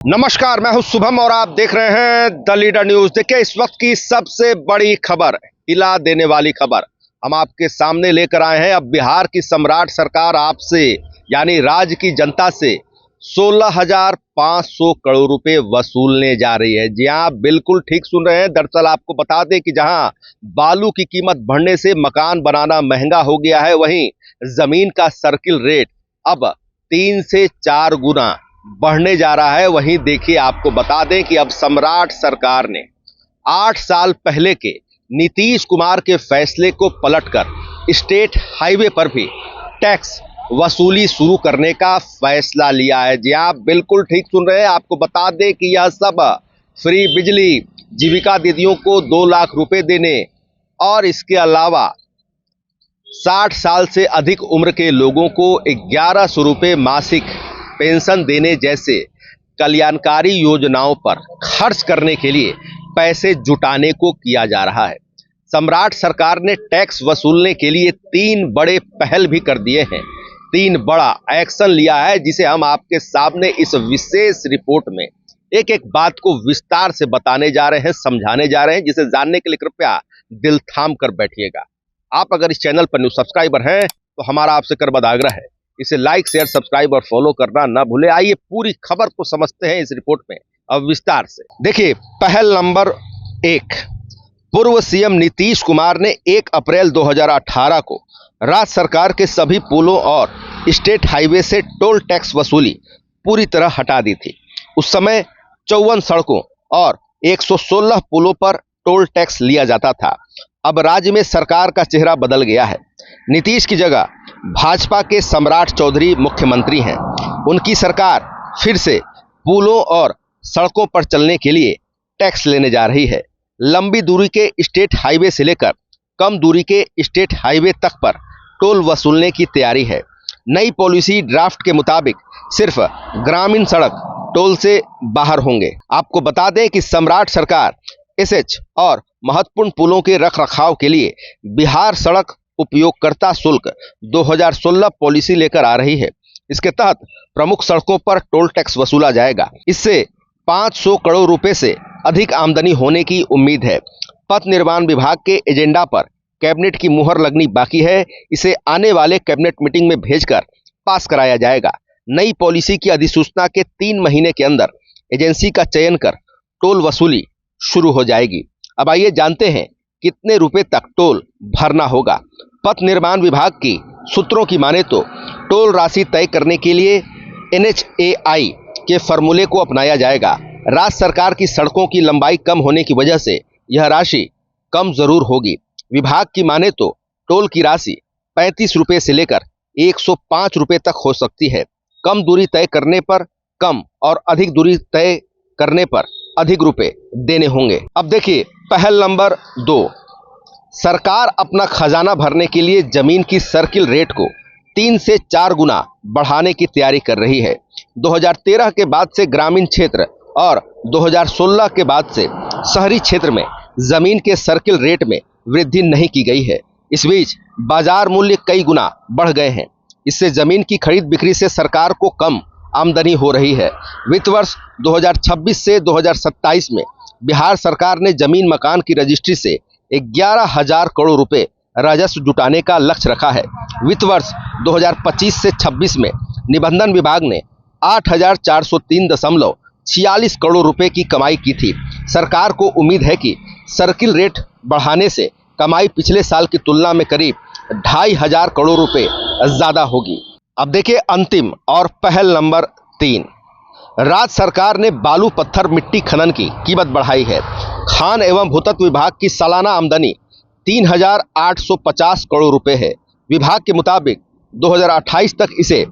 नमस्कार, मैं हूं शुभम और आप देख रहे हैं द लीडर न्यूज। देखिए, इस वक्त की सबसे बड़ी खबर, हिला देने वाली खबर हम आपके सामने लेकर आए हैं। अब बिहार की सम्राट सरकार आपसे यानी राज्य की जनता से 16,500 करोड़ रुपए वसूलने जा रही है। जी हां, बिल्कुल ठीक सुन रहे हैं। दरअसल आपको बता दें कि जहां बालू की कीमत बढ़ने से मकान बनाना महंगा हो गया है, वहीं जमीन का सर्किल रेट अब 3 से 4 गुना बढ़ने जा रहा है। वहीं देखिए, आपको बता दें कि अब सम्राट सरकार ने 8 साल पहले के नीतीश कुमार के फैसले को पलटकर स्टेट हाईवे पर भी टैक्स वसूली शुरू करने का फैसला लिया है। जी आप बिल्कुल ठीक सुन रहे हैं। आपको बता दें कि यह सब फ्री बिजली, जीविका दीदियों को 2 लाख रुपए देने और इसके अलावा 60 साल से अधिक उम्र के लोगों को 1100 रुपए मासिक पेंशन देने जैसे कल्याणकारी योजनाओं पर खर्च करने के लिए पैसे जुटाने को किया जा रहा है। सम्राट सरकार ने टैक्स वसूलने के लिए 3 बड़े पहल भी कर दिए हैं। 3 बड़ा एक्शन लिया है, जिसे हम आपके सामने इस विशेष रिपोर्ट में एक एक बात को विस्तार से बताने जा रहे हैं, समझाने जा रहे हैं, जिसे जानने के लिए कृपया दिल थाम कर बैठिएगा। आप अगर इस चैनल पर न्यू सब्सक्राइबर हैं तो हमारा आपसे करबद्ध आग्रह है, इसे लाइक, शेयर, सब्सक्राइब और फॉलो करना ना भूले। आइए पूरी खबर को समझते हैं इस रिपोर्ट में अब विस्तार से। देखिए, पहल नंबर 1, पूर्व सीएम नीतीश कुमार ने 1 अप्रैल 2018 को राज्य सरकार के सभी पुलों और स्टेट हाईवे से टोल टैक्स वसूली पूरी तरह हटा दी थी। उस समय 54 सड़कों और 116 पुलों पर टोल टैक्स लिया जाता था। अब राज्य में सरकार का चेहरा बदल गया है। नीतीश की जगह भाजपा के सम्राट चौधरी मुख्यमंत्री हैं। उनकी सरकार फिर से पुलों और सड़कों पर चलने के लिए टैक्स लेने जा रही है। लंबी दूरी के स्टेट हाईवे से लेकर कम दूरी के स्टेट हाईवे तक पर टोल वसूलने की तैयारी है। नई पॉलिसी ड्राफ्ट के मुताबिक सिर्फ ग्रामीण सड़क टोल से बाहर होंगे। आपको बता दें कि सम्राट सरकार एसएच और महत्वपूर्ण पुलों के रखरखाव के लिए बिहार सड़क उपयोगकर्ता शुल्क 2016 पॉलिसी लेकर आ रही है। इसके तहत प्रमुख सड़कों पर टोल टैक्स वसूला जाएगा। इससे 500 करोड़ रुपए से अधिक आमदनी होने की उम्मीद है। पथ निर्माण विभाग के एजेंडा पर कैबिनेट की मुहर लगनी बाकी है। इसे आने वाले कैबिनेट मीटिंग में भेजकर पास कराया जाएगा। नई पॉलिसी की अधिसूचना के 3 महीने के अंदर एजेंसी का चयन कर टोल वसूली शुरू हो जाएगी। अब आइए जानते हैं कितने रुपए तक टोल भरना होगा। पथ निर्माण विभाग की सूत्रों की माने तो टोल राशि तय करने के लिए NHAI के फॉर्मूले को अपनाया जाएगा। राज्य सरकार की सड़कों की लंबाई कम होने की वजह से यह राशि कम जरूर होगी। विभाग की माने तो टोल की राशि 35 रुपए से लेकर 105 रुपए तक हो सकती है। कम दूरी तय करने पर कम और अधिक दूरी तय करने पर अधिक रुपए देने होंगे। अब देखिए, पहल नंबर 2, सरकार अपना खजाना भरने के लिए जमीन की सर्किल रेट को 3 से 4 गुना बढ़ाने की तैयारी कर रही है। 2013 के बाद से ग्रामीण क्षेत्र और 2016 के बाद से शहरी क्षेत्र में जमीन के सर्किल रेट में वृद्धि नहीं की गई है। इस बीच बाजार मूल्य कई गुना बढ़ गए हैं। इससे जमीन की खरीद बिक्री से सरकार को कम आमदनी हो रही है। वित्त वर्ष 2026 से 2027 में बिहार सरकार ने जमीन मकान की रजिस्ट्री से 11,000 करोड़ रुपए राजस्व जुटाने का लक्ष्य रखा है। वित्त वर्ष 2025 से 26 में निबंधन विभाग ने 8,403.46 करोड़ रुपए की कमाई की थी। सरकार को उम्मीद है कि सर्किल रेट बढ़ाने से कमाई पिछले साल की तुलना में करीब 2,500 करोड़ रुपए ज्यादा होगी। अब देखिए, अंतिम और पहल नंबर 3, राज्य सरकार ने बालू पत्थर मिट्टी खनन की कीमत बढ़ाई है। खान एवं भूतत्व विभाग की सालाना आमदनी 3,850 करोड़ रुपए है। विभाग के मुताबिक 2028 तक इसे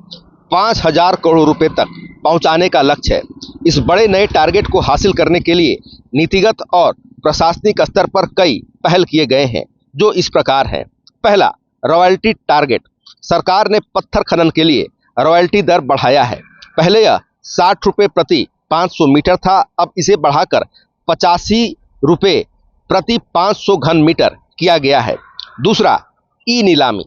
5,000 करोड़ रुपए तक पहुंचाने का लक्ष्य है। इस बड़े नए टारगेट को हासिल करने के लिए नीतिगत और प्रशासनिक स्तर पर कई पहल किए गए हैं, जो इस प्रकार हैं। पहला, रॉयल्टी टारगेट। सरकार ने पत्थर खनन के लिए रॉयल्टी दर बढ़ाया है। पहले यह 60 रुपए प्रति 500 मीटर था, अब इसे बढ़ाकर 85 रुपए प्रति 500 घन मीटर किया गया है। दूसरा, ई नीलामी।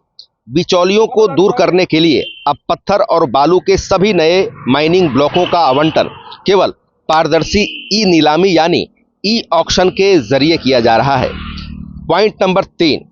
बिचौलियों को दूर करने के लिए अब पत्थर और बालू के सभी नए माइनिंग ब्लॉकों का आवंटन केवल पारदर्शी ई नीलामी यानी ई ऑक्शन के जरिए किया जा रहा है। पॉइंट नंबर 3,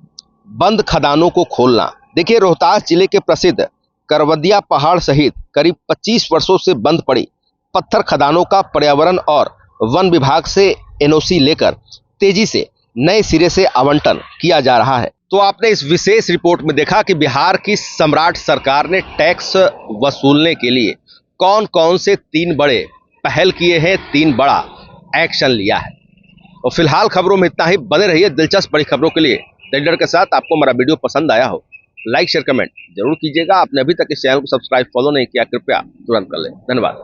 बंद खदानों को खोलना। देखिए, रोहतास जिले के प्रसिद्ध करवदिया पहाड़ सहित करीब 25 वर्षों से बंद पड़ी पत्थर खदानों का पर्यावरण और वन विभाग से एनओसी लेकर तेजी से नए सिरे से आवंटन किया जा रहा है। तो आपने इस विशेष रिपोर्ट में देखा कि बिहार की सम्राट सरकार ने टैक्स वसूलने के लिए कौन कौन से 3 बड़े पहल किए हैं, 3 बड़ा एक्शन लिया है। और फिलहाल खबरों में इतना ही। बने रहिए दिलचस्प बड़ी खबरों के लिए टेंडर के साथ। आपको हमारा वीडियो पसंद आया हो, लाइक शेयर कमेंट जरूर कीजिएगा। आपने अभी तक इस चैनल को सब्सक्राइब फॉलो नहीं किया, कृपया तुरंत कर लें। धन्यवाद।